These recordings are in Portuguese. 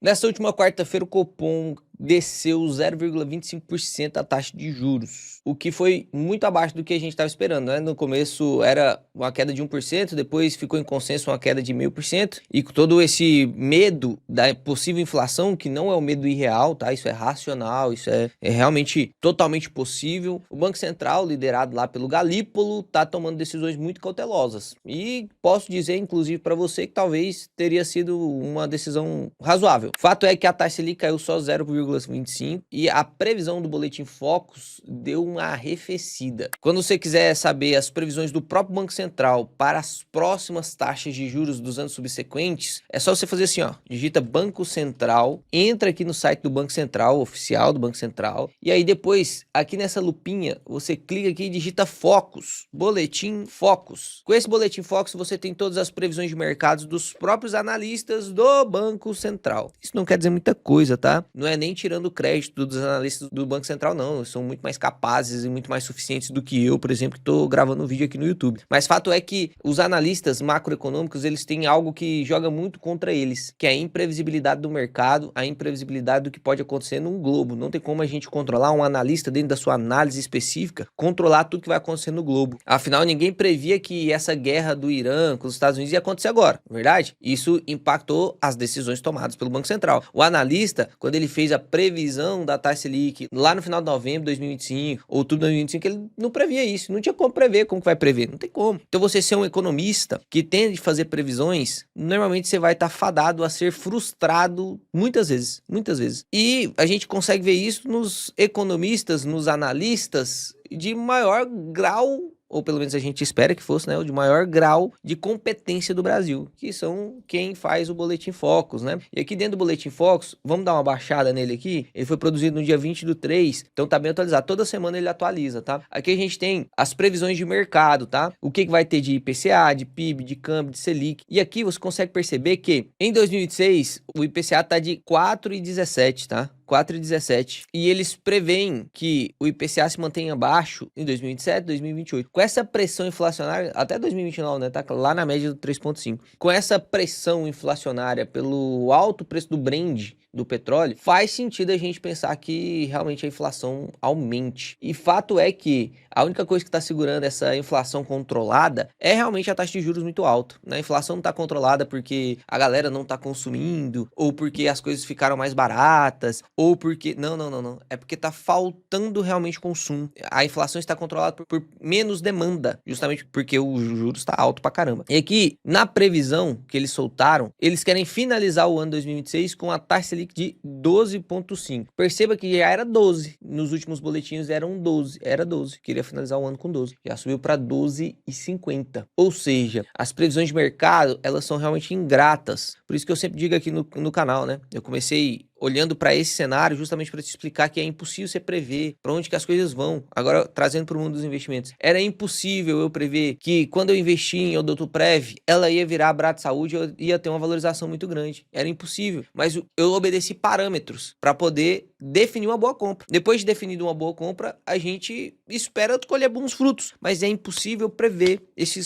Nessa última quarta-feira, o Copom desceu 0,25% a taxa de juros, o que foi muito abaixo do que a gente estava esperando, né? No começo era uma queda de 1%, depois ficou em consenso uma queda de 0,5%, e com todo esse medo da possível inflação, que não é um medo irreal, tá? Isso é racional, isso é realmente totalmente possível. O Banco Central, liderado lá pelo Galípolo, tá tomando decisões muito cautelosas. E posso dizer, inclusive, para você que talvez teria sido uma decisão razoável. Fato é que a taxa Selic caiu só 0,25 e a previsão do Boletim Focus deu uma arrefecida. Quando você quiser saber as previsões do próprio Banco Central para as próximas taxas de juros dos anos subsequentes, é só você fazer assim, ó, digita Banco Central, entra aqui no site do Banco Central, oficial do Banco Central, e aí depois, aqui nessa lupinha, você clica aqui e digita Focus, Boletim Focus. Com esse Boletim Focus, você tem todas as previsões de mercados dos próprios analistas do Banco Central. Isso não quer dizer muita coisa, tá? Não é nem tirando o crédito dos analistas do Banco Central, não. Eles são muito mais capazes e muito mais suficientes do que eu, por exemplo, que estou gravando um vídeo aqui no YouTube. Mas fato é que os analistas macroeconômicos, eles têm algo que joga muito contra eles, que é a imprevisibilidade do mercado, a imprevisibilidade do que pode acontecer num globo. Não tem como a gente controlar um analista dentro da sua análise específica, controlar tudo que vai acontecer no globo. Afinal, ninguém previa que essa guerra do Irã com os Estados Unidos ia acontecer agora, verdade? Isso impactou as decisões tomadas pelo Banco Central. O analista, quando ele fez a previsão da taxa Selic lá no final de novembro de 2025, outubro de 2025, ele não previa isso, não tinha como prever, como que vai prever? Não tem como. Então você ser um economista que tende a fazer previsões, normalmente você vai estar fadado a ser frustrado muitas vezes, muitas vezes. E a gente consegue ver isso nos economistas, nos analistas de maior grau, ou pelo menos a gente espera que fosse, né, o de maior grau de competência do Brasil, que são quem faz o Boletim Focus, né? E aqui dentro do Boletim Focus, vamos dar uma baixada nele aqui, ele foi produzido no dia 20/3, então tá bem atualizado, toda semana ele atualiza, tá? Aqui a gente tem as previsões de mercado, tá? O que vai ter de IPCA, de PIB, de câmbio, de Selic, e aqui você consegue perceber que em 2026 o IPCA tá de 4,17, tá? 4,17. E eles preveem que o IPCA se mantenha baixo em 2027, 2028. Com essa pressão inflacionária, até 2029, né? Tá lá na média do 3,5. Com essa pressão inflacionária pelo alto preço do Brent, do petróleo, faz sentido a gente pensar que realmente a inflação aumente. E fato é que a única coisa que está segurando essa inflação controlada é realmente a taxa de juros muito alta, né? A inflação não está controlada porque a galera não está consumindo, ou porque as coisas ficaram mais baratas, ou porque... Não. É porque tá faltando realmente consumo. A inflação está controlada por menos demanda, justamente porque o juros está alto pra caramba. E aqui, na previsão que eles soltaram, eles querem finalizar o ano 2026 com a taxa Selic de 12,5. Perceba que já era 12. Nos últimos boletins eram 12. Era 12. Queria finalizar o ano com 12. Já subiu para 12,50. Ou seja, as previsões de mercado, elas são realmente ingratas. Por isso que eu sempre digo aqui no canal, né? Eu comecei olhando para esse cenário justamente para te explicar que é impossível você prever para onde que as coisas vão. Agora, trazendo para o mundo dos investimentos. Era impossível eu prever que quando eu investi em Odontoprev, ela ia virar Brat Saúde, eu ia ter uma valorização muito grande. Era impossível. Mas eu obedeci parâmetros para poder definir uma boa compra. Depois de definir uma boa compra, a gente espera colher bons frutos. Mas é impossível prever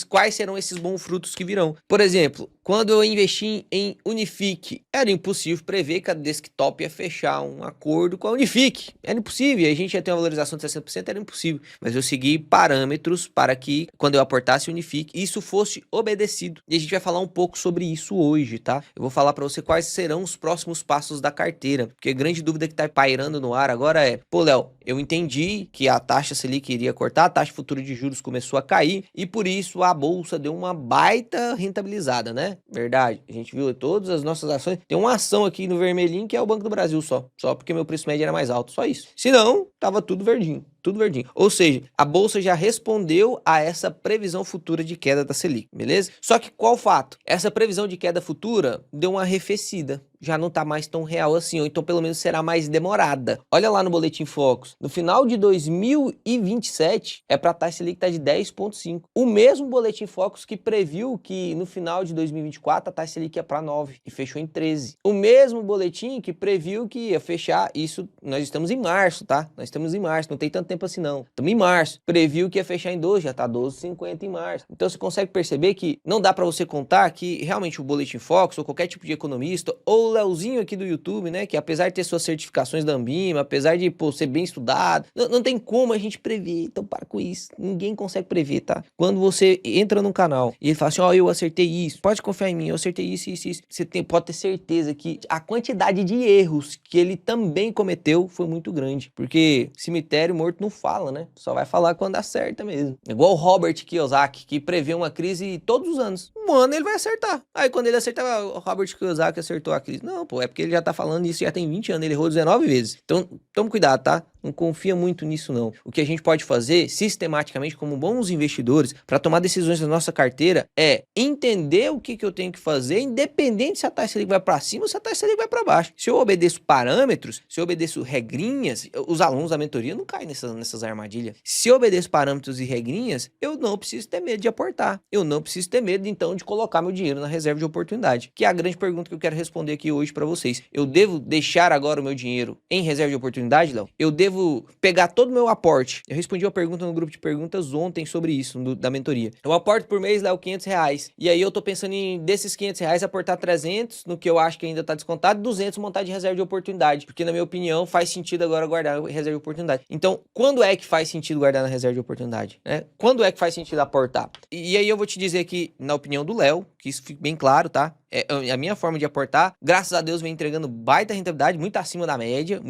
quais serão esses bons frutos que virão. Por exemplo, quando eu investi em Unifique, era impossível prever que a Desktop ia fechar um acordo com a Unifique. Era impossível. A gente ia ter uma valorização de 60%, era impossível. Mas eu segui parâmetros para que, quando eu aportasse Unifique, isso fosse obedecido. E a gente vai falar um pouco sobre isso hoje, tá? Eu vou falar para você quais serão os próximos passos da carteira. Porque a grande dúvida que tá pairando no ar agora é: pô, Léo, eu entendi que a taxa Selic iria cortar, a taxa futura de juros começou a cair, e por isso a bolsa deu uma baita rentabilizada, né? Verdade. A gente viu todas as nossas ações. Tem uma ação aqui no vermelhinho que é o Banco do Brasil só porque meu preço médio era mais alto, só isso. Se não, tava tudo verdinho. Tudo verdinho. Ou seja, a bolsa já respondeu a essa previsão futura de queda da Selic, beleza? Só que qual o fato? Essa previsão de queda futura deu uma arrefecida. Já não tá mais tão real assim, ou então pelo menos será mais demorada. Olha lá no Boletim Focus. No final de 2027, é para a taxa Selic estar de 10,5. O mesmo Boletim Focus que previu que no final de 2024 a taxa Selic ia para 9 e fechou em 13. O mesmo boletim que previu que ia fechar, isso nós estamos em março, tá? Nós estamos em março, não tem tanto tempo tempo assim não. Estamos em março, previu que ia fechar em 12, já tá 12,50 em março. Então você consegue perceber que não dá para você contar que realmente o Boletim Focus ou qualquer tipo de economista ou o Leozinho aqui do YouTube, né, que apesar de ter suas certificações da Anbima, apesar de ser bem estudado, não tem como a gente prever. Então para com isso, ninguém consegue prever, tá? Quando você entra num canal e ele fala assim, ó, eu acertei isso, pode confiar em mim, eu acertei isso, você pode ter certeza que a quantidade de erros que ele também cometeu foi muito grande, porque cemitério morto não fala, né? Só vai falar quando acerta mesmo. Igual o Robert Kiyosaki, que prevê uma crise todos os anos. Um ano ele vai acertar. Aí quando ele acertar, o Robert Kiyosaki acertou a crise. Não, pô, é porque ele já tá falando isso já tem 20 anos, ele errou 19 vezes. Então, tome cuidado, tá? Não confia muito nisso, não. O que a gente pode fazer, sistematicamente, como bons investidores, para tomar decisões na nossa carteira, é entender o que eu tenho que fazer, independente se a taxa Selic vai para cima ou se a taxa Selic vai para baixo. Se eu obedeço parâmetros, se eu obedeço regrinhas, os alunos da mentoria não caem nessas armadilhas. Se eu obedeço parâmetros e regrinhas, eu não preciso ter medo de aportar. Eu não preciso ter medo, então, de colocar meu dinheiro na reserva de oportunidade. Que é a grande pergunta que eu quero responder aqui hoje para vocês. Eu devo deixar agora o meu dinheiro em reserva de oportunidade, Léo? Eu devo pegar todo o meu aporte. Eu respondi uma pergunta no grupo de perguntas ontem sobre isso, da mentoria. Eu aporto por mês, Léo, R$500. E aí eu tô pensando em, desses R$500, aportar 300, no que eu acho que ainda tá descontado, 200 montar de reserva de oportunidade. Porque, na minha opinião, faz sentido agora guardar reserva de oportunidade. Então, quando é que faz sentido guardar na reserva de oportunidade? Né? Quando é que faz sentido aportar? E aí eu vou te dizer aqui, na opinião do Léo, que isso fique bem claro, tá? É a minha forma de aportar, graças a Deus, vem entregando baita rentabilidade, muito acima da média,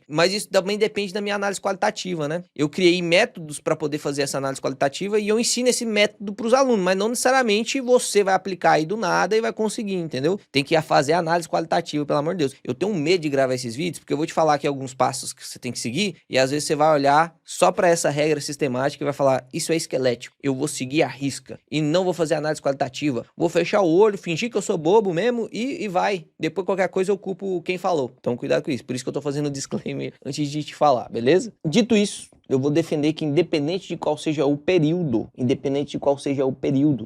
mas isso também depende da minha análise qualitativa, né? Eu criei métodos para poder fazer essa análise qualitativa e eu ensino esse método para os alunos, mas não necessariamente você vai aplicar aí do nada e vai conseguir, entendeu? Tem que fazer a análise qualitativa, pelo amor de Deus. Eu tenho medo de gravar esses vídeos, porque eu vou te falar aqui alguns passos que você tem que seguir e às vezes você vai olhar só para essa regra sistemática e vai falar, isso é esquelético, eu vou seguir a risca e não vou fazer análise qualitativa, vou fechar o olho, fingir que eu sou bobo mesmo e vai. Depois qualquer coisa eu culpo quem falou. Então cuidado com isso. Por isso que eu tô fazendo o disclaimer antes de te falar, beleza? Dito isso, eu vou defender que independente de qual seja o período,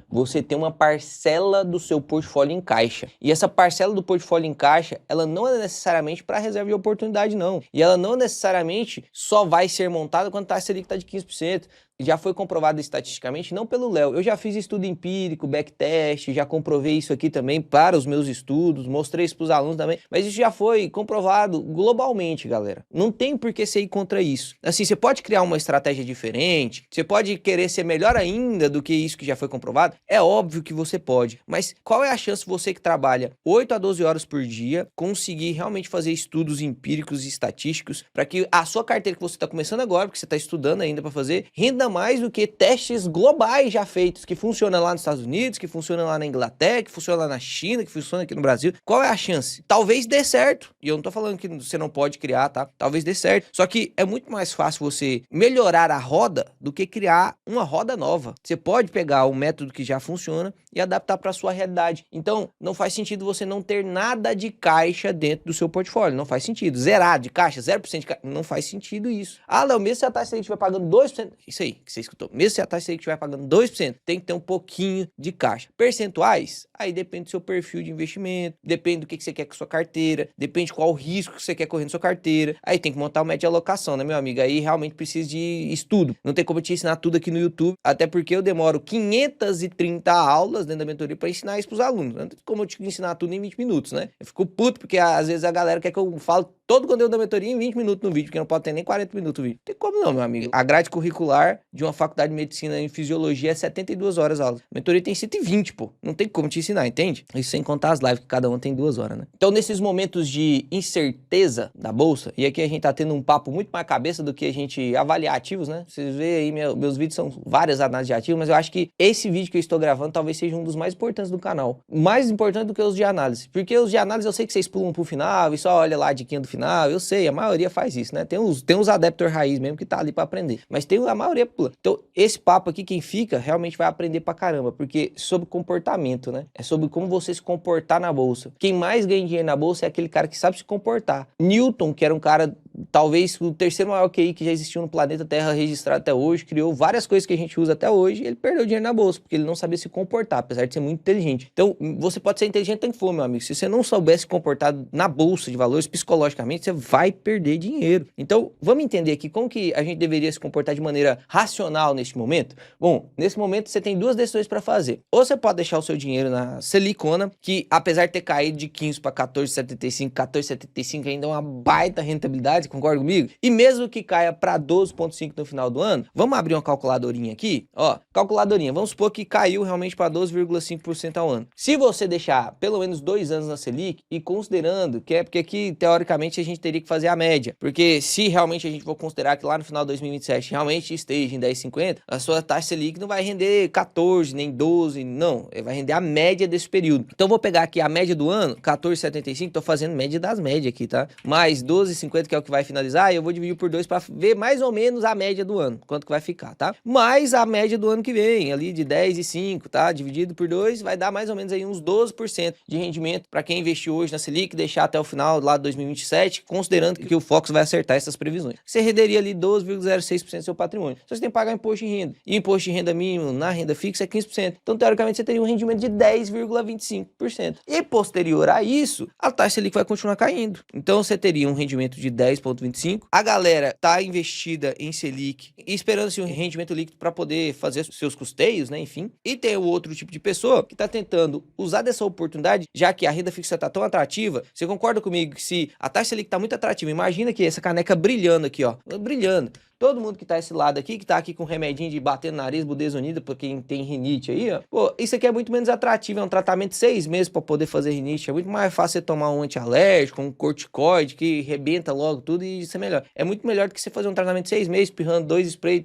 você tem uma parcela do seu portfólio em caixa. E essa parcela do portfólio em caixa, ela não é necessariamente para reserva de oportunidade, não. E ela não necessariamente só vai ser montada quando a taxa Selic está de 15%. Já foi comprovado estatisticamente, não pelo Léo. Eu já fiz estudo empírico, backtest, já comprovei isso aqui também para os meus estudos, mostrei isso para os alunos também, mas isso já foi comprovado globalmente, galera. Não tem por que você ir contra isso. Assim, você pode criar uma estratégia diferente, você pode querer ser melhor ainda do que isso que já foi comprovado, é óbvio que você pode, mas qual é a chance você que trabalha 8 a 12 horas por dia conseguir realmente fazer estudos empíricos e estatísticos para que a sua carteira que você está começando agora, porque você está estudando ainda para fazer, renda mais do que testes globais já feitos, que funcionam lá nos Estados Unidos, que funcionam lá na Inglaterra, que funcionam lá na China, que funcionam aqui no Brasil. Qual é a chance? Talvez dê certo. E eu não tô falando que você não pode criar, tá? Talvez dê certo. Só que é muito mais fácil você melhorar a roda do que criar uma roda nova. Você pode pegar o método que já funciona e adaptar para sua realidade. Então, não faz sentido você não ter nada de caixa dentro do seu portfólio. Não faz sentido. Zerado de caixa, 0% de caixa. Não faz sentido isso. Ah, Léo, mesmo se a taxa Selic estiver pagando 2%, isso aí que você escutou, mesmo se a taxa Selic estiver pagando 2%, tem que ter um pouquinho de caixa. Percentuais? Aí depende do seu perfil de investimento, depende do que você quer com a sua carteira, depende qual o risco que você quer correr na sua carteira. Aí tem que montar o método de alocação, né, meu amigo? Aí realmente precisa de estudo. Não tem como eu te ensinar tudo aqui no YouTube, até porque eu demoro 530 aulas dentro da mentoria para ensinar isso pros alunos. Não tem como eu te ensinar tudo em 20 minutos, né? Eu fico puto porque às vezes a galera quer que eu fale todo o conteúdo da mentoria em 20 minutos no vídeo, porque não pode ter nem 40 minutos o vídeo. Não tem como não, meu amigo. A grade curricular de uma faculdade de medicina em fisiologia é 72 horas a aula. A mentoria tem 120, pô. Não tem como te ensinar, entende? Isso sem contar as lives, que cada uma tem 2 horas, né? Então, nesses momentos de incerteza da bolsa, e aqui a gente tá tendo um papo muito mais cabeça do que a gente avaliar ativos, né? Vocês veem aí, meus vídeos são várias análises de ativos, mas eu acho que esse vídeo que eu estou gravando talvez seja um dos mais importantes do canal. Mais importante do que os de análise. Porque os de análise eu sei que vocês pulam pro final e só olha lá a diquinha do final. Eu sei, a maioria faz isso, né? Tem uns adeptos raiz mesmo que tá ali pra aprender. Mas a maioria pula. Então, esse papo aqui, quem fica, realmente vai aprender pra caramba. Porque é sobre comportamento, né? É sobre como você se comportar na bolsa. Quem mais ganha dinheiro na bolsa é aquele cara que sabe se comportar. Newton, que era um cara talvez o terceiro maior QI que já existiu no planeta Terra registrado até hoje, criou várias coisas que a gente usa até hoje, e ele perdeu dinheiro na bolsa, porque ele não sabia se comportar, apesar de ser muito inteligente. Então, você pode ser inteligente tem que for, meu amigo. Se você não souber se comportar na bolsa de valores, psicologicamente, você vai perder dinheiro. Então, vamos entender aqui como que a gente deveria se comportar de maneira racional neste momento? Bom, nesse momento você tem duas decisões para fazer. Ou você pode deixar o seu dinheiro na Selicona, que apesar de ter caído de 15 para 14,75, 14,75 ainda é uma baita rentabilidade, concorda comigo? E mesmo que caia para 12,5 no final do ano, vamos abrir uma calculadorinha aqui? Ó, calculadorinha, vamos supor que caiu realmente para 12,5% ao ano. Se você deixar pelo menos 2 anos na Selic, e considerando que é porque aqui, teoricamente, a gente teria que fazer a média, porque se realmente a gente for considerar que lá no final de 2027 realmente esteja em 10,50, a sua taxa Selic não vai render 14, nem 12, não, vai render a média desse período. Então, vou pegar aqui a média do ano, 14,75, tô fazendo média das médias aqui, tá? Mais 12,50, que é o que vai finalizar, e eu vou dividir por 2 para ver mais ou menos a média do ano, quanto que vai ficar, tá? Mais a média do ano que vem, ali de 10,5, tá? Dividido por 2, vai dar mais ou menos aí uns 12% de rendimento para quem investiu hoje na Selic, deixar até o final lá de 2027, considerando que o Fox vai acertar essas previsões. Você renderia ali 12,06% do seu patrimônio. Só você tem que pagar imposto de renda. E imposto de renda mínimo na renda fixa é 15%. Então, teoricamente, você teria um rendimento de 10,25%. E posterior a isso, a taxa Selic vai continuar caindo. Então, você teria um rendimento de 10,25%. A galera tá investida em Selic, esperando-se um rendimento líquido para poder fazer seus custeios, né? Enfim. E tem o outro tipo de pessoa que está tentando usar dessa oportunidade, já que a renda fixa está tão atrativa. Você concorda comigo que se a taxa Selic está muito atrativa, imagina que essa caneca brilhando aqui, ó, brilhando. Todo mundo que tá esse lado aqui, que tá aqui com remedinho de bater no nariz, budesonida, pra quem tem rinite aí, ó. Pô, isso aqui é muito menos atrativo, é um tratamento de 6 meses pra poder fazer rinite. É muito mais fácil você tomar um antialérgico, um corticoide, que rebenta logo tudo e isso é melhor. É muito melhor do que você fazer um tratamento de 6 meses, espirrando 2 sprays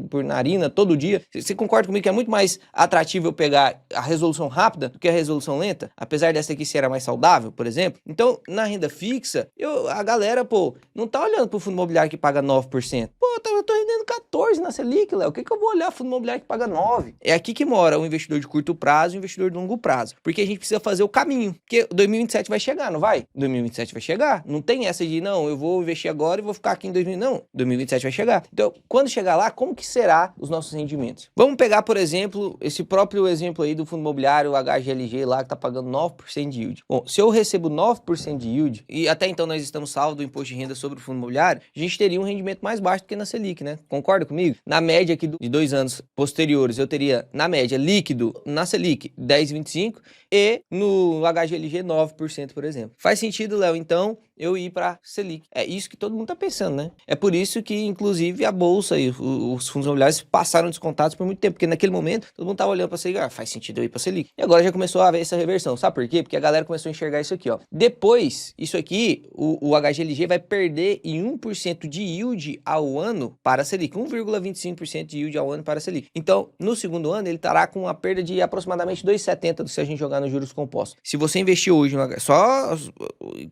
por narina todo dia. Você concorda comigo que é muito mais atrativo eu pegar a resolução rápida do que a resolução lenta? Apesar dessa aqui ser a mais saudável, por exemplo. Então, na renda fixa, a galera, pô, não tá olhando pro fundo imobiliário que paga 9%. Pô, eu tô rendendo 14 na Selic, Léo. O que eu vou olhar fundo imobiliário que paga 9? É aqui que mora o investidor de curto prazo e o investidor de longo prazo. Porque a gente precisa fazer o caminho. Porque 2027 vai chegar, não vai? 2027 vai chegar. Não tem essa de, não, eu vou investir agora e vou ficar aqui em 2000. Não, 2027 vai chegar. Então, quando chegar lá, como que será os nossos rendimentos? Vamos pegar, por exemplo, esse próprio exemplo aí do fundo imobiliário, o HGLG lá, que tá pagando 9% de yield. Bom, se eu recebo 9% de yield, e até então nós estamos salvo do imposto de renda sobre o fundo imobiliário, a gente teria um rendimento mais baixo do que na Selic, né? Concorda comigo? Na média aqui de 2 anos posteriores, eu teria, na média, líquido na Selic 10,25 e no HGLG 9%, por exemplo. Faz sentido, Léo, então, eu ir para Selic. É isso que todo mundo tá pensando, né? É por isso que, inclusive, a Bolsa e os fundos imobiliários passaram descontados por muito tempo, porque naquele momento, todo mundo tava olhando para Selic, faz sentido eu ir para Selic. E agora já começou a haver essa reversão. Sabe por quê? Porque a galera começou a enxergar isso aqui, ó. Depois, isso aqui, o HGLG vai perder em 1% de yield ao ano para a Selic. 1,25% de yield ao ano para a Selic. Então, no segundo ano, ele estará com uma perda de aproximadamente 2,70 se a gente jogar nos juros compostos. Se você investir hoje, só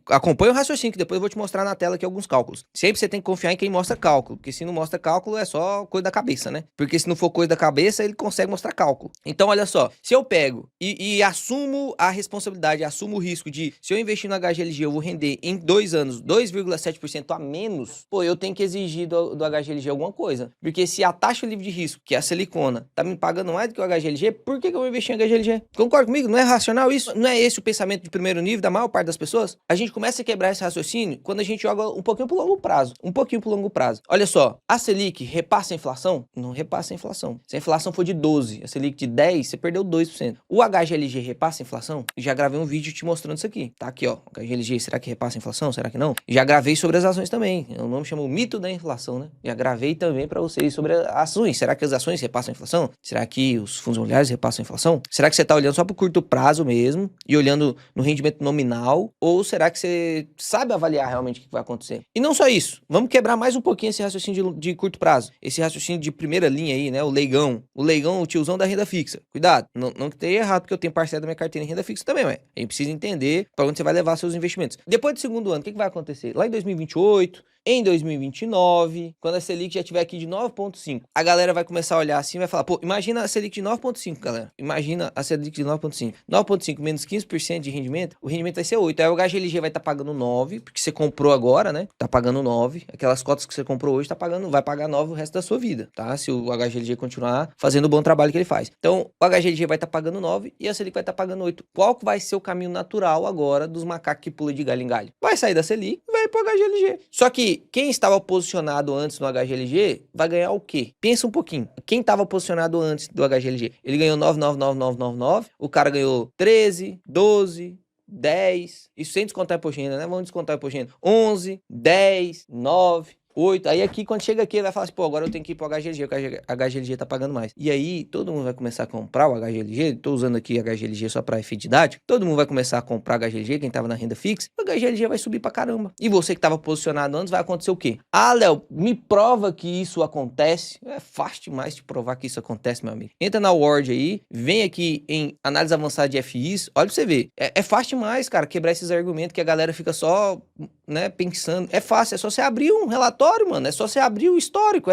acompanha o raciocínio, que depois eu vou te mostrar na tela aqui alguns cálculos. Sempre você tem que confiar em quem mostra cálculo, porque se não mostra cálculo, é só coisa da cabeça, né? Porque se não for coisa da cabeça, ele consegue mostrar cálculo. Então, olha só, se eu pego e assumo a responsabilidade, assumo o risco de, se eu investir no HGLG, eu vou render em 2 anos 2,7% a menos, pô, eu tenho que exigir do HGLG alguma coisa. Porque se a taxa livre de risco, que é a Selicona, tá me pagando mais do que o HGLG, por que eu vou investir em HGLG? Concorda comigo? Não é racional isso? Não é esse o pensamento de primeiro nível da maior parte das pessoas? A gente começa a quebrar esse raciocínio quando a gente joga um pouquinho pro longo prazo. Um pouquinho pro longo prazo. Olha só, a Selic repassa a inflação? Não repassa a inflação. Se a inflação for de 12, a Selic de 10, você perdeu 2%. O HGLG repassa a inflação? Já gravei um vídeo te mostrando isso aqui. Tá aqui, ó. O HGLG, será que repassa a inflação? Será que não? Já gravei sobre as ações também. O nome chama o mito da inflação, né? Já gravei também para vocês sobre as ações. Será que as ações repassam a inflação? Será que os fundos imobiliários repassam a inflação? Será que você tá olhando só pro curto prazo mesmo e olhando no rendimento nominal? Ou será que você sabe avaliar realmente o que vai acontecer? E não só isso. Vamos quebrar mais um pouquinho esse raciocínio de curto prazo. Esse raciocínio de primeira linha aí, né? O leigão. O leigão, o tiozão da renda fixa. Cuidado. Não que tenha errado, porque eu tenho parcela da minha carteira em renda fixa também, ué. A gente precisa entender para onde você vai levar seus investimentos. Depois do segundo ano, o que vai acontecer? Lá em 2028, em 2029, quando a Selic já estiver aqui de 9,5, a galera vai começar a olhar assim e vai falar, pô, imagina a Selic de 9,5, galera. Imagina a Selic de 9,5. 9,5 menos 15% de rendimento, o rendimento vai ser 8. Aí o HGLG vai estar pagando 9, porque você comprou agora, né? Tá pagando 9. Aquelas cotas que você comprou hoje vai pagar 9 o resto da sua vida, tá? Se o HGLG continuar fazendo o bom trabalho que ele faz. Então, o HGLG vai estar pagando 9 e a Selic vai estar pagando 8. Qual que vai ser o caminho natural agora dos macacos que pulam de galho em galho? Vai sair da Selic e vai pro HGLG. Só que quem estava posicionado antes no HGLG vai ganhar o quê? Pensa um pouquinho. Quem estava posicionado antes do HGLG? Ele ganhou 9,99999. O cara ganhou 13, 12, 10. Isso sem descontar imposto de renda, né? Vamos descontar imposto de renda. 11, 10, 9, 8. Aí aqui, quando chega aqui, ele vai falar assim, pô, agora eu tenho que ir pro HGLG, porque a HGLG tá pagando mais. E aí, todo mundo vai começar a comprar o HGLG. Tô usando aqui HGLG só pra efetividade. Todo mundo vai começar a comprar HGLG, quem tava na renda fixa. O HGLG vai subir pra caramba. E você que tava posicionado antes, vai acontecer o quê? Ah, Léo, me prova que isso acontece. É fácil demais de provar que isso acontece, meu amigo. Entra na Word aí, vem aqui em análise avançada de FIs. Olha pra você ver. É fácil demais, cara, quebrar esses argumentos que a galera fica só, né, pensando. É fácil, é só você abrir um relatório, mano, é só você abrir o histórico,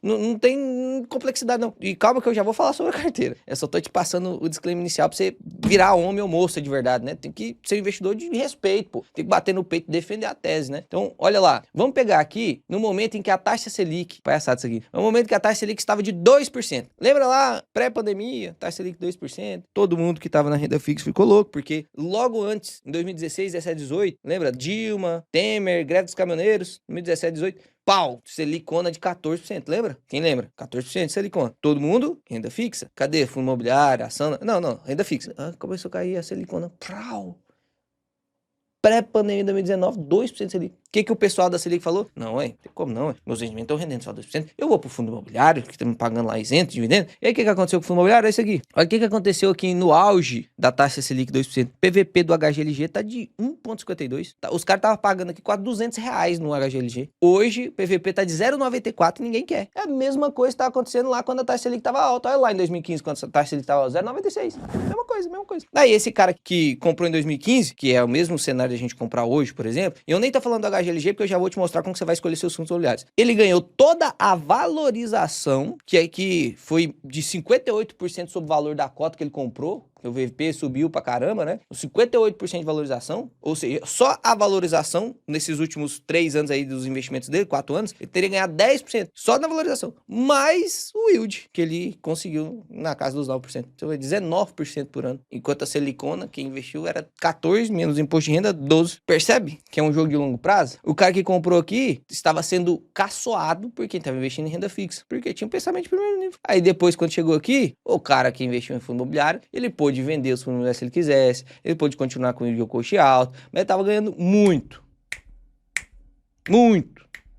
não tem complexidade não. E calma que eu já vou falar sobre a carteira. Eu só tô te passando o disclaimer inicial pra você virar homem ou moça de verdade, né? Tem que ser um investidor de respeito, pô. Tem que bater no peito e defender a tese, né? Então, olha lá, vamos pegar aqui no momento em que a taxa Selic, palhaçado isso aqui, no momento que a taxa Selic estava de 2%. Lembra lá, pré-pandemia, taxa Selic 2%? Todo mundo que tava na renda fixa ficou louco, porque logo antes, em 2016, 17, 18, lembra? Dilma, Temer, greve dos caminhoneiros, 2017, 18, pau, Selicona de 14%, lembra? Quem lembra? 14% de Selicona. Todo mundo, renda fixa. Cadê? Fundo imobiliário, ação? Não, renda fixa. Ah, começou a cair a Selicona. Prau. Pré-pandemia de 2019, 2% de Selic. O que o pessoal da Selic falou? Não, tem como não, meus rendimentos estão rendendo só 2%. Eu vou pro fundo imobiliário, que está me pagando lá isento de dividendo. E aí o que aconteceu com o fundo imobiliário? É isso aqui. Olha o que aconteceu aqui no auge da taxa Selic 2%. PVP do HGLG tá de 1,52. Tá, os caras estavam pagando aqui quase R$200 no HGLG. Hoje, o PVP tá de 0,94 e ninguém quer. É a mesma coisa que tá acontecendo lá quando a taxa Selic tava alta. Olha lá em 2015, quando a taxa Selic tava 0,96. Mesma coisa. Daí esse cara que comprou em 2015, que é o mesmo cenário de a gente comprar hoje, por exemplo, e eu nem tô falando do HGLG, porque eu já vou te mostrar como você vai escolher seus fundos imobiliários. Ele ganhou toda a valorização, que foi de 58% sobre o valor da cota que ele comprou. O VP subiu pra caramba, né? 58% de valorização, ou seja, só a valorização nesses últimos 3 anos aí dos investimentos dele, 4 anos, ele teria ganhado 10% só na valorização, mais o yield que ele conseguiu na casa dos 9%. Então, 19% por ano. Enquanto a Selicona, que investiu, era 14, menos imposto de renda, 12. Percebe que é um jogo de longo prazo? O cara que comprou aqui estava sendo caçoado porque estava investindo em renda fixa, porque tinha um pensamento de primeiro nível. Aí depois, quando chegou aqui, o cara que investiu em fundo imobiliário, ele pôde vender os fundos imobiliários se ele quisesse, ele pôde continuar com o yield coach alto, mas ele estava ganhando muito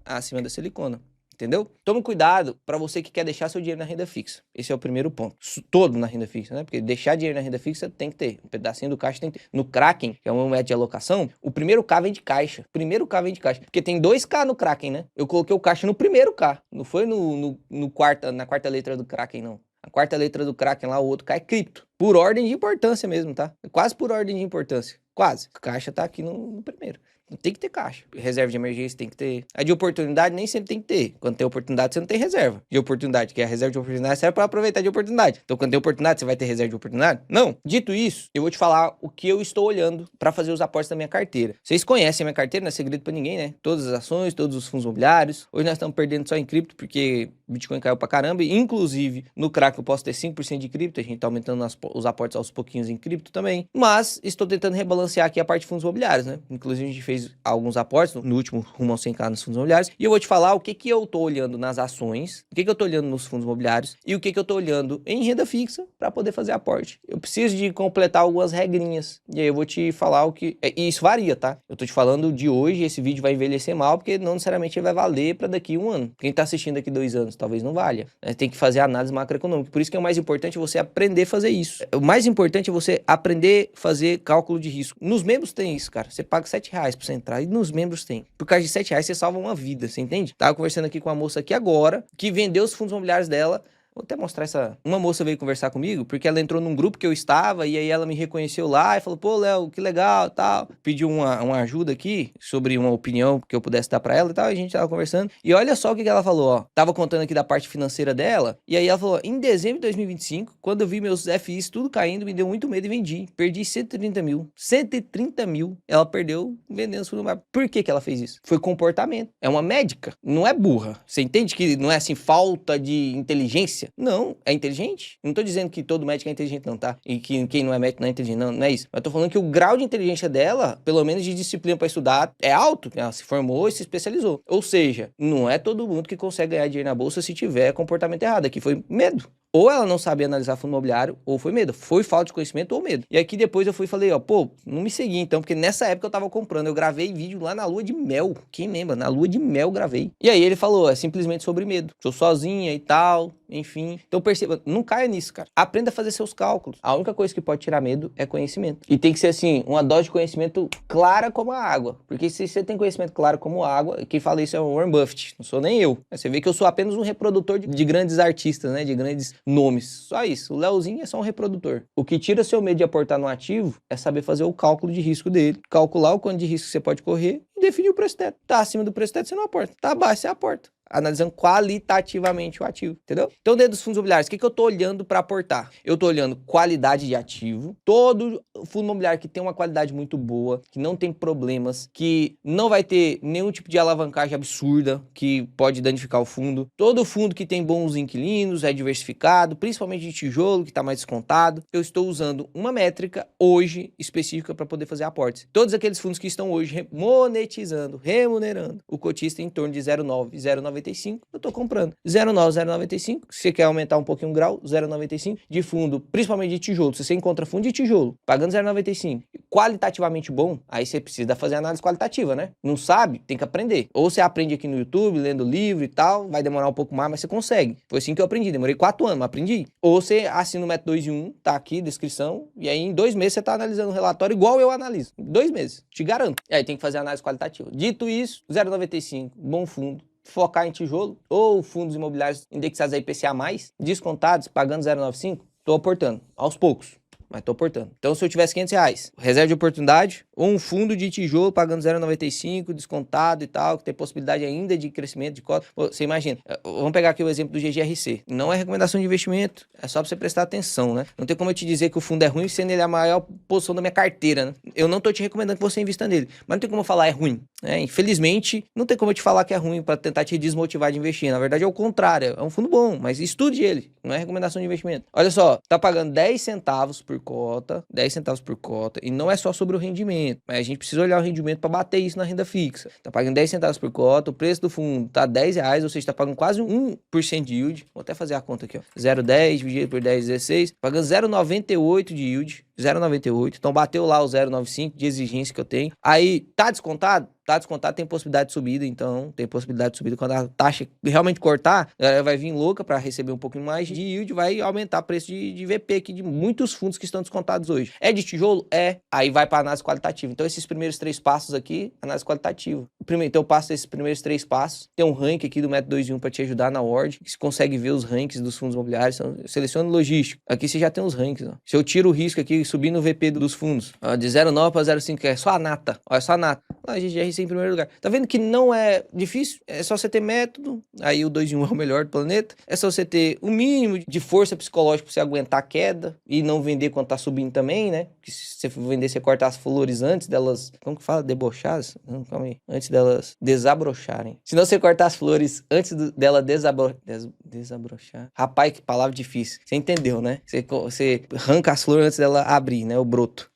acima da Selicona. Entendeu? Tome cuidado para você que quer deixar seu dinheiro na renda fixa. Esse é o primeiro ponto. Todo na renda fixa, né? Porque deixar dinheiro na renda fixa tem que ter. Um pedacinho do caixa tem que ter. No Kraken, que é um método de alocação, o primeiro K vem de caixa. Porque tem 2K no Kraken, né? Eu coloquei o caixa no primeiro K. Não foi na quarta letra do Kraken, não. A quarta letra do Kraken lá, o outro K é cripto. Por ordem de importância mesmo, tá? Quase por ordem de importância. Quase. A caixa tá aqui no primeiro. Tem que ter caixa. Reserva de emergência tem que ter. A de oportunidade nem sempre tem que ter. Quando tem oportunidade, você não tem reserva de oportunidade, que a reserva de oportunidade serve para aproveitar de oportunidade. Então, quando tem oportunidade, você vai ter reserva de oportunidade? Não. Dito isso, eu vou te falar o que eu estou olhando para fazer os aportes da minha carteira. Vocês conhecem a minha carteira, não é segredo para ninguém, né? Todas as ações, todos os fundos imobiliários. Hoje nós estamos perdendo só em cripto, porque Bitcoin caiu pra caramba. E, inclusive, no Kraken eu posso ter 5% de cripto. A gente tá aumentando os aportes aos pouquinhos em cripto também. Mas estou tentando rebalancear aqui a parte de fundos imobiliários, né? Inclusive, a gente fez alguns aportes no último rumo aos 100k nos fundos imobiliários. E eu vou te falar o que eu tô olhando nas ações, o que eu tô olhando nos fundos imobiliários e o que eu tô olhando em renda fixa para poder fazer aporte. Eu preciso de completar algumas regrinhas. E aí eu vou te falar o que... E isso varia, tá? Eu tô te falando de hoje, esse vídeo vai envelhecer mal, porque não necessariamente ele vai valer para daqui 1 ano. Quem tá assistindo daqui 2 anos, talvez não valha. Tem que fazer análise macroeconômica. Por isso que é o mais importante você aprender a fazer isso. O mais importante é você aprender a fazer cálculo de risco. Nos membros tem isso, cara. Você paga R$7 pra você entrar e nos membros tem. Por causa de R$7 você salva uma vida, você entende? Tava conversando aqui com uma moça aqui agora, que vendeu os fundos imobiliários dela Vou até mostrar essa... Uma moça veio conversar comigo, porque ela entrou num grupo que eu estava, e aí ela me reconheceu lá, e falou, pô, Léo, que legal, tal. Pediu uma ajuda aqui, sobre uma opinião que eu pudesse dar pra ela e tal, e a gente tava conversando. E olha só o que ela falou, ó. Tava contando aqui da parte financeira dela, e aí ela falou, em dezembro de 2025, quando eu vi meus FIs tudo caindo, me deu muito medo e vendi. Perdi 130 mil. 130 mil ela perdeu vendendo os fundos imobiliários. Por que ela fez isso? Foi comportamento. É uma médica. Não é burra. Você entende que não é assim, falta de inteligência? Não, é inteligente. Não tô dizendo que todo médico é inteligente não, tá? E que quem não é médico não é inteligente, não, não é isso. Mas tô falando que o grau de inteligência dela, pelo menos de disciplina pra estudar, é alto. Ela se formou e se especializou. Ou seja, não é todo mundo que consegue ganhar dinheiro na bolsa se tiver comportamento errado. Aqui foi medo. Ou ela não sabia analisar fundo imobiliário, ou foi medo. Foi falta de conhecimento ou medo. E aqui depois eu fui e falei, ó, pô, não me segui então, porque nessa época eu tava comprando. Eu gravei vídeo lá na lua de mel. Quem lembra? Na lua de mel gravei. E aí ele falou, é simplesmente sobre medo. Sou sozinha e tal, enfim. Então perceba, não caia nisso, cara. Aprenda a fazer seus cálculos. A única coisa que pode tirar medo é conhecimento. E tem que ser assim, uma dose de conhecimento clara como a água. Porque se você tem conhecimento claro como água, quem fala isso é o Warren Buffett. Não sou nem eu. Você vê que eu sou apenas um reprodutor de grandes artistas, né? De grandes nomes. Só isso. O Leozinho é só um reprodutor. O que tira seu medo de aportar no ativo é saber fazer o cálculo de risco dele. Calcular o quanto de risco você pode correr e definir o preço teto. Tá acima do preço teto, você não aporta. Tá abaixo, você aporta. Analisando qualitativamente o ativo, entendeu? Então, dentro dos fundos imobiliários, o que eu tô olhando para aportar? Eu tô olhando qualidade de ativo. Todo fundo imobiliário que tem uma qualidade muito boa, que não tem problemas, que não vai ter nenhum tipo de alavancagem absurda que pode danificar o fundo. Todo fundo que tem bons inquilinos, é diversificado, principalmente de tijolo, que está mais descontado. Eu estou usando uma métrica hoje específica para poder fazer aportes. Todos aqueles fundos que estão hoje monetizando, remunerando o cotista em torno de 0,9, 0,95, eu tô comprando. 0,9, 0,95, se você quer aumentar um pouquinho o grau, 0,95 de fundo, principalmente de tijolo. Se você encontra fundo de tijolo, pagando 0,95, qualitativamente bom, aí você precisa fazer análise qualitativa, né? Não sabe? Tem que aprender. Ou você aprende aqui no YouTube, lendo livro e tal, vai demorar um pouco mais, mas você consegue. Foi assim que eu aprendi, demorei 4 anos, mas aprendi. Ou você assina o método 2 em 1, tá aqui, descrição, e aí em 2 meses você tá analisando o relatório igual eu analiso. Em 2 meses, te garanto. E aí tem que fazer análise qualitativa. Dito isso, 0,95, bom fundo. Focar em tijolo ou fundos imobiliários indexados a IPCA+, descontados, pagando 0,95, tô aportando, aos poucos, mas tô aportando. Então, se eu tivesse R$500, reserva de oportunidade, ou um fundo de tijolo pagando 0,95, descontado e tal, que tem possibilidade ainda de crescimento de cota. Pô, você imagina, vamos pegar aqui o exemplo do GGRC. Não é recomendação de investimento, é só pra você prestar atenção, né? Não tem como eu te dizer que o fundo é ruim, sendo ele a maior posição da minha carteira, né? Eu não tô te recomendando que você invista nele, mas não tem como eu falar é ruim, né? Infelizmente, não tem como eu te falar que é ruim pra tentar te desmotivar de investir. Na verdade, é o contrário, é um fundo bom, mas estude ele, não é recomendação de investimento. Olha só, tá pagando 10 centavos por cota, 10 centavos por cota, e não é só sobre o rendimento, mas a gente precisa olhar o rendimento para bater isso na renda fixa. Tá pagando 10 centavos por cota, o preço do fundo tá R$10, ou seja, tá pagando quase 1% de yield. Vou até fazer a conta aqui, ó. 0,10 dividido por 10, 16, pagando 0,98 de yield, 0,98. Então bateu lá o 0,95 de exigência que eu tenho. Aí, tá descontado? Tá descontado, tem possibilidade de subida, então tem possibilidade de subida. Quando a taxa realmente cortar, a galera vai vir louca para receber um pouquinho mais de yield, vai aumentar o preço de VP aqui de muitos fundos que estão descontados hoje. É de tijolo? É. Aí vai para análise qualitativa. Então esses primeiros 3 passos aqui, análise qualitativa. Primeiro, então eu passo esses primeiros 3 passos. Tem um ranking aqui do método 2 em 1 para te ajudar na Word, que você consegue ver os rankings dos fundos imobiliários. Então, selecione logístico. Aqui você já tem os rankings. Ó. Se eu tiro o risco aqui, subindo o VP dos fundos, ó, de 0,9 para 0,5, que é só a nata. Olha, só a nata. Lá, GGRC em primeiro lugar. Tá vendo que não é difícil? É só você ter método, aí o 2 em 1 é o melhor do planeta. É só você ter o mínimo de força psicológica pra você aguentar a queda e não vender quando tá subindo também, né? Porque se você for vender, você corta as flores antes delas... Como que fala? Debochadas? Não, calma aí. Antes delas desabrocharem. Se não você cortar as flores antes dela desabrochar... Rapaz, que palavra difícil. Você entendeu, né? Você arranca as flores antes dela abrir, né? O broto.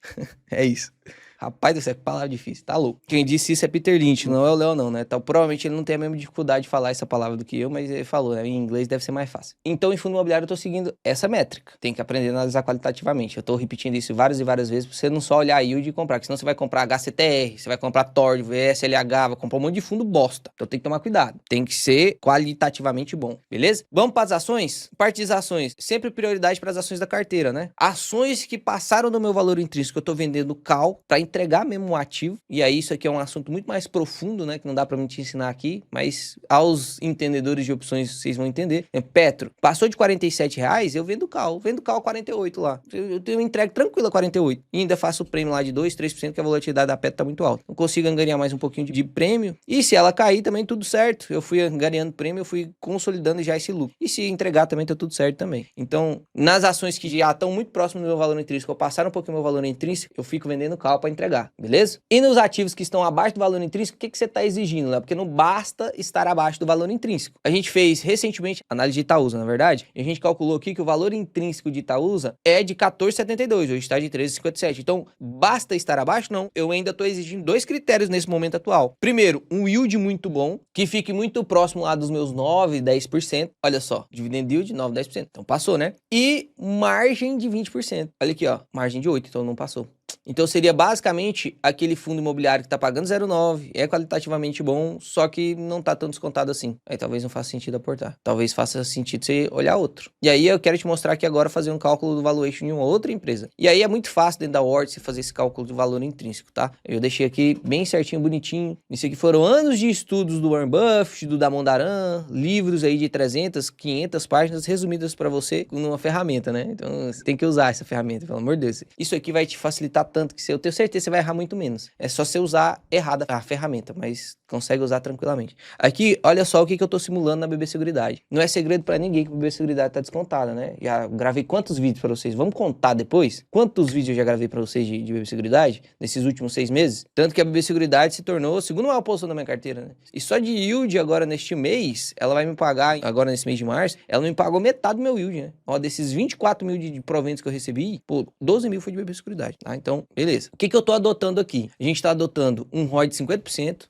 É isso. Rapaz do céu, que palavra difícil, tá louco. Quem disse isso é Peter Lynch, não é o Léo não, né? Então, provavelmente ele não tem a mesma dificuldade de falar essa palavra do que eu, mas ele falou, né? Em inglês deve ser mais fácil. Então, em fundo imobiliário, eu tô seguindo essa métrica. Tem que aprender a analisar qualitativamente. Eu tô repetindo isso várias e várias vezes, pra você não só olhar a yield e comprar, porque senão você vai comprar HCTR, você vai comprar TOR, VSLH, vai comprar um monte de fundo bosta. Então tem que tomar cuidado. Tem que ser qualitativamente bom, beleza? Vamos para as ações? Parte das ações. Sempre prioridade para as ações da carteira, né? Ações que passaram do meu valor intrínseco, eu tô vendendo call para entregar mesmo um ativo. E aí isso aqui é um assunto muito mais profundo, né? Que não dá pra mim te ensinar aqui, mas aos entendedores de opções vocês vão entender. Petro, passou de R$ 47, eu vendo call a 48 lá. Eu tenho entrega tranquila a 48. E ainda faço o prêmio lá de 2, 3%, que a volatilidade da Petro tá muito alta. Não consigo ganhar mais um pouquinho de prêmio. E se ela cair também, tudo certo. Eu fui ganhando prêmio, eu fui consolidando já esse lucro. E se entregar também, tá tudo certo também. Então, nas ações que já estão muito próximas do meu valor intrínseco, ou passaram um pouquinho do meu valor intrínseco, eu fico vendendo call para entregar, beleza? E nos ativos que estão abaixo do valor intrínseco, o que você está exigindo, né? Porque não basta estar abaixo do valor intrínseco. A gente fez recentemente análise de Itaúsa, na verdade, e a gente calculou aqui que o valor intrínseco de Itaúsa é de 14,72, hoje está de 13,57. Então, basta estar abaixo? Não. Eu ainda estou exigindo 2 critérios nesse momento atual. Primeiro, um yield muito bom, que fique muito próximo lá dos meus 9, 10%. Olha só, dividend yield 9, 10%. Então passou, né? E margem de 20%. Olha aqui, ó, margem de 8, então não passou. Então seria basicamente aquele fundo imobiliário que tá pagando 0,9, é qualitativamente bom, só que não tá tão descontado assim. Aí talvez não faça sentido aportar. Talvez faça sentido você olhar outro. E aí eu quero te mostrar aqui agora fazer um cálculo do valuation de uma outra empresa. E aí é muito fácil dentro da Ward você fazer esse cálculo do valor intrínseco, tá? Eu deixei aqui bem certinho, bonitinho. Isso aqui foram anos de estudos do Warren Buffett, do Damon Daran, livros aí de 300, 500 páginas resumidas para você numa ferramenta, né? Então você tem que usar essa ferramenta, pelo amor de Deus. Isso aqui vai te facilitar tanto que eu tenho certeza que você vai errar muito menos. É só você usar errada a ferramenta, mas consegue usar tranquilamente. Aqui, olha só o que eu tô simulando na BB Seguridade. Não é segredo pra ninguém que a BB Seguridade tá descontada, né? Já gravei quantos vídeos pra vocês? Vamos contar depois? Quantos vídeos eu já gravei pra vocês de BB Seguridade nesses últimos 6 meses? Tanto que a BB Seguridade se tornou a segunda maior posição da minha carteira, né? E só de yield agora neste mês, ela vai me pagar, agora nesse mês de março, ela me pagou metade do meu yield, né? Ó, desses 24 mil de proventos que eu recebi, pô, 12 mil foi de BB Seguridade, tá? Então, beleza. O que eu tô adotando aqui? A gente tá adotando um ROI de 50%.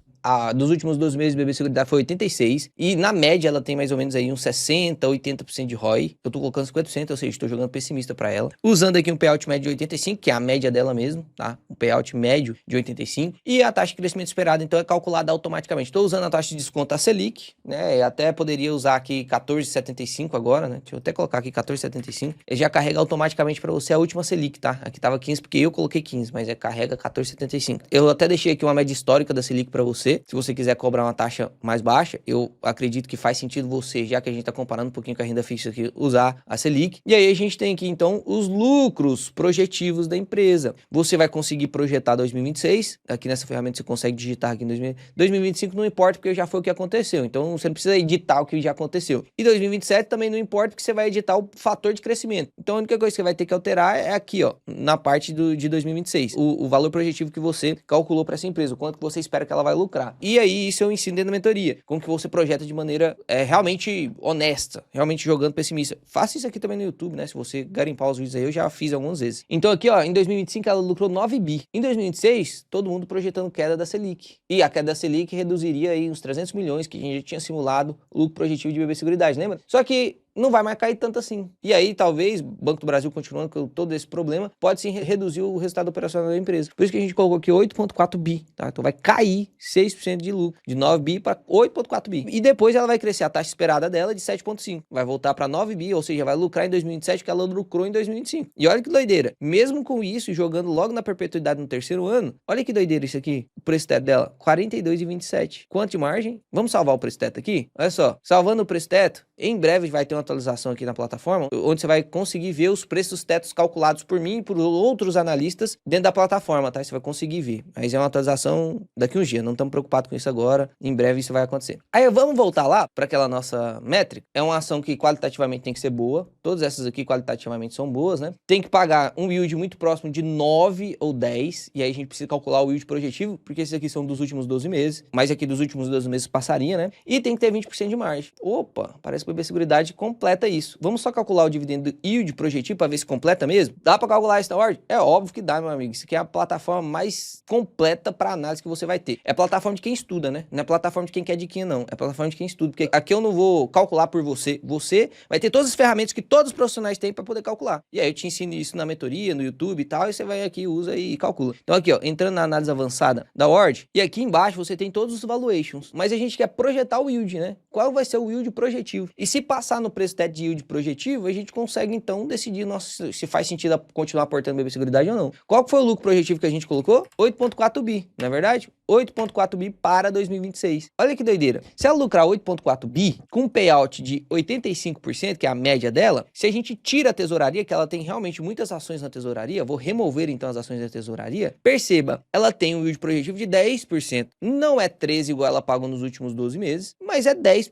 Dos últimos 12 meses, BB Seguridade foi 86, e na média ela tem mais ou menos aí uns 60, 80% de ROI. Eu tô colocando 50%, ou seja, estou jogando pessimista para ela. Usando aqui um payout médio de 85, que é a média dela mesmo, tá? Um payout médio de 85. E a taxa de crescimento esperada, então, é calculada automaticamente. Estou usando a taxa de desconto a Selic, né? Eu até poderia usar aqui 14,75 agora, né? Deixa eu até colocar aqui 14,75. Ele já carrega automaticamente para você a última Selic, tá? Aqui tava 15 porque eu coloquei 15, mas carrega 14,75. Eu até deixei aqui uma média histórica da Selic para você. Se você quiser cobrar uma taxa mais baixa, eu acredito que faz sentido você, já que a gente está comparando um pouquinho com a renda fixa aqui, usar a Selic. E aí a gente tem aqui, então, os lucros projetivos da empresa. Você vai conseguir projetar 2026. Aqui nessa ferramenta você consegue digitar aqui em 2025, não importa, porque já foi o que aconteceu. Então, você não precisa editar o que já aconteceu. E 2027 também não importa, porque você vai editar o fator de crescimento. Então, a única coisa que você vai ter que alterar é aqui, ó, na parte de 2026. O valor projetivo que você calculou para essa empresa, o quanto que você espera que ela vai lucrar. E aí, isso eu ensino dentro da mentoria. Como que você projeta de maneira realmente honesta, realmente jogando pessimista. Faça isso aqui também no YouTube, né? Se você garimpar os vídeos aí, eu já fiz algumas vezes. Então aqui, ó, em 2025 ela lucrou 9 bi. Em 2026, todo mundo projetando queda da Selic. E a queda da Selic reduziria aí uns 300 milhões que a gente já tinha simulado o lucro projetivo de BB Seguridade, lembra? Só que não vai mais cair tanto assim. E aí, talvez, o Banco do Brasil continuando com todo esse problema, pode sim reduzir o resultado operacional da empresa. Por isso que a gente colocou aqui 8,4 bi, tá? Então vai cair 6% de lucro, de 9 bi para 8,4 bi. E depois ela vai crescer a taxa esperada dela de 7,5. Vai voltar para 9 bi, ou seja, vai lucrar em 2027 que ela lucrou em 2025. E olha que doideira. Mesmo com isso, jogando logo na perpetuidade no terceiro ano, olha que doideira isso aqui. O preço teto dela, 42,27. Quanto de margem? Vamos salvar o preço teto aqui? Olha só, salvando o preço teto, em breve vai ter uma atualização aqui na plataforma, onde você vai conseguir ver os preços tetos calculados por mim e por outros analistas dentro da plataforma, tá? Você vai conseguir ver. Mas é uma atualização daqui uns dias, não estamos preocupados com isso agora, em breve isso vai acontecer. Aí vamos voltar lá para aquela nossa métrica. É uma ação que qualitativamente tem que ser boa, todas essas aqui qualitativamente são boas, né? Tem que pagar um yield muito próximo de 9 ou 10, e aí a gente precisa calcular o yield projetivo, porque esses aqui são dos últimos 12 meses, mas aqui dos últimos 12 meses passaria, né? E tem que ter 20% de margem. Opa, parece que a BB Seguridade completa isso. Vamos só calcular o dividendo yield projetivo para ver se completa mesmo? Dá para calcular isso na Ward? É óbvio que dá, meu amigo. Isso aqui é a plataforma mais completa para análise que você vai ter. É a plataforma de quem estuda, né? Não é a plataforma de quem quer diquinha, não. É a plataforma de quem estuda. Porque aqui eu não vou calcular por você. Você vai ter todas as ferramentas que todos os profissionais têm para poder calcular. E aí eu te ensino isso na mentoria, no YouTube e tal, e você vai aqui, usa e calcula. Então aqui, ó, entrando na análise avançada da Ward, e aqui embaixo você tem todos os valuations. Mas a gente quer projetar o yield, né? qual vai ser o yield projetivo. E se passar no preço teto de yield projetivo, a gente consegue então decidir se faz sentido continuar aportando BB Seguridade ou não. Qual que foi o lucro projetivo que a gente colocou? 8,4 bi, não é verdade? 8,4 bi para 2026. Olha que doideira. Se ela lucrar 8,4 bi, com um payout de 85%, que é a média dela, se a gente tira a tesouraria, que ela tem realmente muitas ações na tesouraria, vou remover então as ações da tesouraria, perceba, ela tem um yield projetivo de 10%. Não é 13% igual ela pagou nos últimos 12 meses, mas é 10%.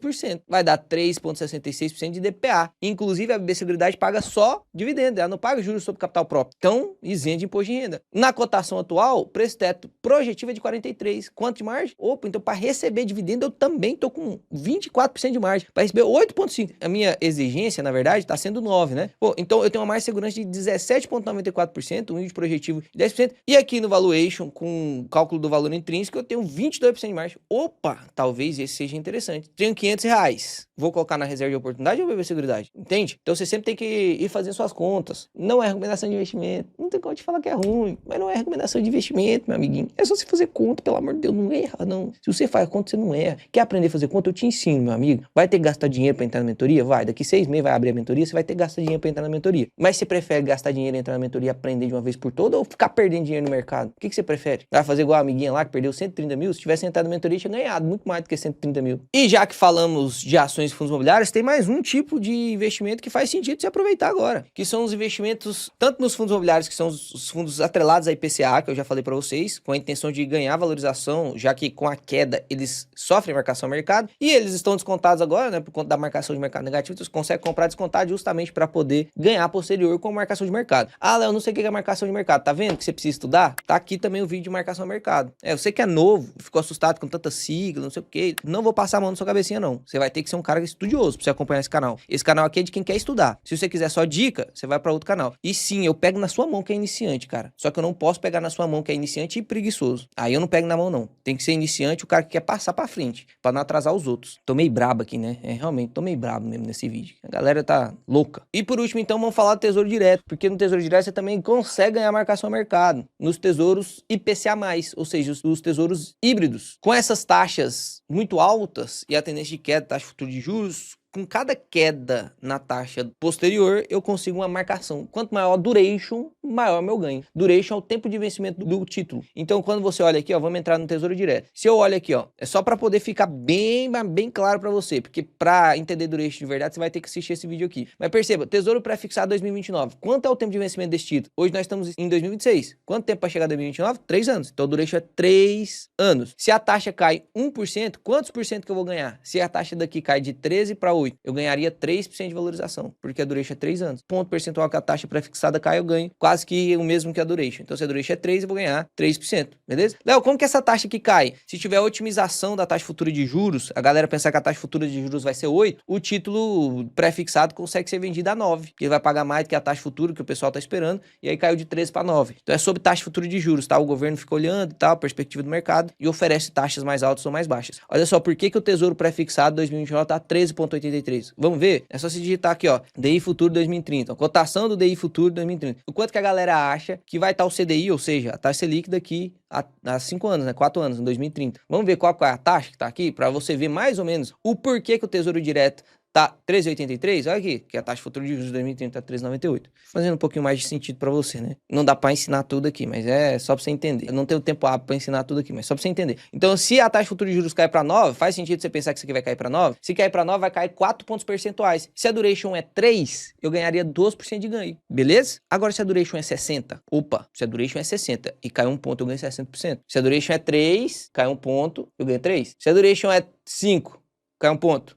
Vai dar 3,66% de DPA. Inclusive, a BB Seguridade paga só dividendo, ela não paga juros sobre capital próprio. Então, isento de imposto de renda. Na cotação atual, o preço teto projetivo é de 43%. Quanto de margem? Opa, então para receber dividendo eu também tô com 24% de margem. Para receber 8,5%. A minha exigência, na verdade, está sendo 9%, né? Pô, então eu tenho uma margem de segurança de 17,94%, um yield projetivo de 10%. E aqui no valuation, com o cálculo do valor intrínseco, eu tenho 22% de margem. Opa, talvez esse seja interessante. Tenho R$500. Vou colocar na reserva de oportunidade ou BB Seguridade? Entende? Então você sempre tem que ir fazendo suas contas. Não é recomendação de investimento. Não tem como te falar que é ruim, mas não é recomendação de investimento, meu amiguinho. É só você fazer conta, pelo amor de Deus, não erra, não. Se você faz conta, você não erra. Quer aprender a fazer conta? Eu te ensino, meu amigo. Vai ter que gastar dinheiro para entrar na mentoria? Vai. Daqui 6 meses vai abrir a mentoria, você vai ter que gastar dinheiro para entrar na mentoria. Mas você prefere gastar dinheiro, entrar na mentoria e aprender de uma vez por toda ou ficar perdendo dinheiro no mercado? O que você prefere? Vai fazer igual a amiguinha lá que perdeu 130 mil? Se tivesse entrado na mentoria, tinha ganhado muito mais do que 130 mil. E já que falamos de ações e fundos imobiliários, tem mais um tipo de investimento que faz sentido se aproveitar agora, que são os investimentos, tanto nos fundos imobiliários, que são os fundos atrelados à IPCA, que eu já falei para vocês, com a intenção de ganhar valorização, já que com a queda eles sofrem marcação ao mercado, e eles estão descontados agora, né, por conta da marcação de mercado negativo, então você consegue comprar descontado justamente para poder ganhar posterior com marcação de mercado. Ah, Léo, não sei o que é marcação de mercado, tá vendo que você precisa estudar? Tá aqui também o vídeo de marcação de mercado. Você que é novo, ficou assustado com tanta sigla, não sei o que, não vou passar a mão na sua cabecinha não, você vai ter que ser um cara estudioso pra você acompanhar esse canal. Esse canal aqui é de quem quer estudar. Se você quiser só dica, você vai para outro canal. E sim, eu pego na sua mão que é iniciante, cara. Só que eu não posso pegar na sua mão que é iniciante e preguiçoso. Aí eu não pego na mão não. Tem que ser iniciante, o cara que quer passar pra frente, pra não atrasar os outros. Tô meio brabo aqui, né? Realmente, tô meio brabo mesmo nesse vídeo. A galera tá louca. E por último, então, vamos falar do Tesouro Direto, porque no Tesouro Direto você também consegue ganhar marcação ao mercado. Nos tesouros IPCA+, ou seja, os tesouros híbridos. Com essas taxas muito altas e a tendência de queda da taxa futura de juros, com cada queda na taxa posterior, eu consigo uma marcação. Quanto maior a duration, maior é o meu ganho. Duration é o tempo de vencimento do título. Então, quando você olha aqui, ó, vamos entrar no Tesouro Direto. Se eu olho aqui, ó, é só para poder ficar bem claro para você, porque para entender duration de verdade, você vai ter que assistir esse vídeo aqui. Mas perceba, Tesouro Pré-fixado 2029. Quanto é o tempo de vencimento desse título? Hoje nós estamos em 2026. Quanto tempo para chegar a 2029? 3 anos. Então, o duration é 3 anos. Se a taxa cai 1%, quantos por cento que eu vou ganhar? Se a taxa daqui cai de 13 para 8, eu ganharia 3% de valorização, porque a duration é 3 anos. Ponto percentual que a taxa pré-fixada cai, eu ganho quase que o mesmo que a duration. Então, se a duration é 3, eu vou ganhar 3%, beleza? Léo, como que essa taxa aqui cai? Se tiver otimização da taxa futura de juros, a galera pensar que a taxa futura de juros vai ser 8, o título pré-fixado consegue ser vendido a 9, porque ele vai pagar mais do que a taxa futura que o pessoal tá esperando, e aí caiu de 13 para 9. Então, é sobre taxa futura de juros, tá? O governo fica olhando e tal, perspectiva do mercado, e oferece taxas mais altas ou mais baixas. Olha só, por que o Tesouro Pré-fixado 2029 tá 13,83? Vamos ver? É só se digitar aqui, ó, DI Futuro 2030, a cotação do DI Futuro 2030. O quanto que a galera acha que vai estar o CDI, ou seja, a taxa Selic daqui a 5 anos, né? 4 anos, em 2030. Vamos ver qual é a taxa que tá aqui, para você ver mais ou menos o porquê que o Tesouro Direto tá 13,83, olha aqui, que a taxa futura de juros de 2030 tá 13,98. Fazendo um pouquinho mais de sentido para você, né? Não dá para ensinar tudo aqui, mas é só para você entender. Eu não tenho tempo hábil para ensinar tudo aqui, mas só para você entender. Então, se a taxa futura de juros cair para 9, faz sentido você pensar que isso aqui vai cair para 9? Se cair para 9, vai cair 4 pontos percentuais. Se a duration é 3, eu ganharia 12% de ganho, beleza? Agora, se a duration é 60, opa, se a duration é 60 e cai um ponto, eu ganho 60%. Se a duration é 3, cai um ponto, eu ganho 3. Se a duration é 5, cai um ponto,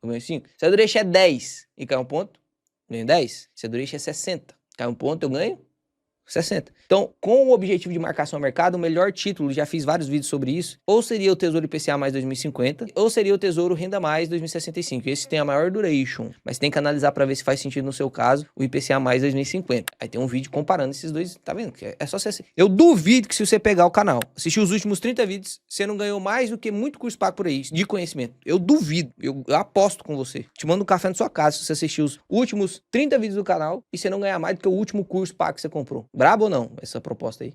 eu ganho 5. Se a duration é 10 e cai um ponto, eu ganho 10. Se a duration é 60, cai um ponto, eu ganho 60. Então, com o objetivo de marcação ao mercado, o melhor título, já fiz vários vídeos sobre isso, ou seria o Tesouro IPCA mais 2050, ou seria o Tesouro Renda Mais 2065. Esse tem a maior duration, mas tem que analisar para ver se faz sentido no seu caso o IPCA mais 2050. Aí tem um vídeo comparando esses dois, tá vendo? É só você... Eu duvido que se você pegar o canal, assistir os últimos 30 vídeos, você não ganhou mais do que muito curso pago por aí, de conhecimento. Eu duvido, eu aposto com você. Te mando um café na sua casa se você assistir os últimos 30 vídeos do canal e você não ganhar mais do que o último curso pago que você comprou. Brabo ou não, essa proposta aí?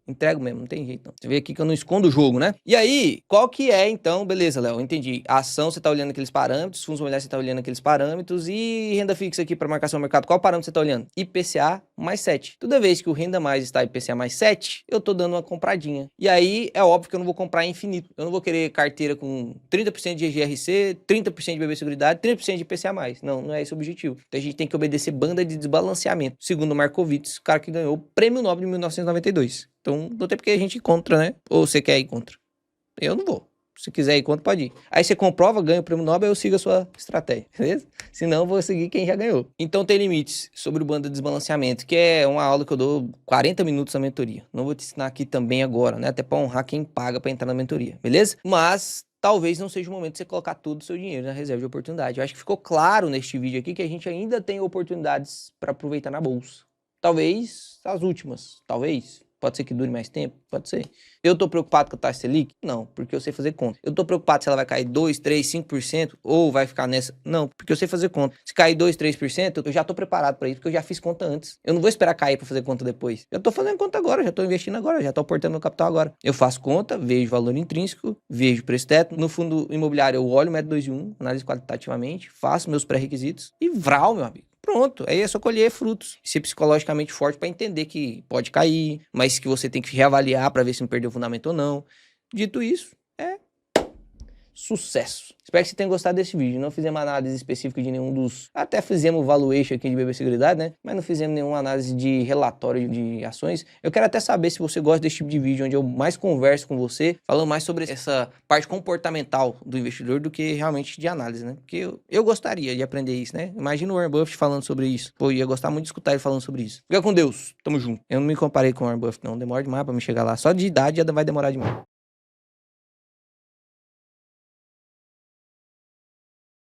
Entrego mesmo, não tem jeito não. Você vê aqui que eu não escondo o jogo, né? E aí, qual que é então? Beleza, Léo, entendi. A ação você tá olhando aqueles parâmetros, fundos imobiliários você tá olhando aqueles parâmetros e renda fixa aqui para marcação do mercado, qual parâmetro você tá olhando? IPCA mais 7. Toda vez que o renda mais está IPCA mais 7, eu tô dando uma compradinha. E aí é óbvio que eu não vou comprar infinito. Eu não vou querer carteira com 30% de GRC, 30% de BB Seguridade, 30% de IPCA mais. Não, não é esse o objetivo. Então a gente tem que obedecer banda de desbalanceamento. Segundo o Markowitz, o cara que ganhou o Prêmio Nobel de 1992. Então, não tem porque a gente ir contra, né? Ou você quer ir contra? Eu não vou. Se quiser ir contra, pode ir. Aí você comprova, ganha o prêmio Nobel, eu sigo a sua estratégia, beleza? Senão, eu vou seguir quem já ganhou. Então, tem limites sobre o bando de desbalanceamento, que é uma aula que eu dou 40 minutos na mentoria. Não vou te ensinar aqui também agora, né? Até pra honrar quem paga pra entrar na mentoria, beleza? Mas talvez não seja o momento de você colocar todo o seu dinheiro na reserva de oportunidade. Eu acho que ficou claro neste vídeo aqui que a gente ainda tem oportunidades para aproveitar na bolsa. Talvez as últimas, talvez. Pode ser que dure mais tempo? Pode ser. Eu tô preocupado com a taxa Selic? Não, porque eu sei fazer conta. Eu tô preocupado se ela vai cair 2, 3, 5% ou vai ficar nessa? Não, porque eu sei fazer conta. Se cair 2, 3%, eu já tô preparado para isso, porque eu já fiz conta antes. Eu não vou esperar cair para fazer conta depois. Eu tô fazendo conta agora, já tô investindo agora, já tô aportando meu capital agora. Eu faço conta, vejo valor intrínseco, vejo preço teto. No fundo imobiliário eu olho o método 2 em 1, análise qualitativamente, faço meus pré-requisitos e vral, meu amigo. Pronto, aí é só colher frutos. Ser psicologicamente forte para entender que pode cair, mas que você tem que reavaliar para ver se não perdeu o fundamento ou não. Dito isso, é sucesso. Espero que você tenha gostado desse vídeo. Não fizemos análise específica de nenhum dos... Até fizemos valuation aqui de BB Seguridade, né? Mas não fizemos nenhuma análise de relatório de ações. Eu quero até saber se você gosta desse tipo de vídeo, onde eu mais converso com você, falando mais sobre essa parte comportamental do investidor do que realmente de análise, né? Porque eu gostaria de aprender isso, né? Imagina o Warren Buffett falando sobre isso. Pô, ia gostar muito de escutar ele falando sobre isso. Fica com Deus. Tamo junto. Eu não me comparei com o Warren Buffett, não. Demora demais pra me chegar lá. Só de idade já vai demorar demais.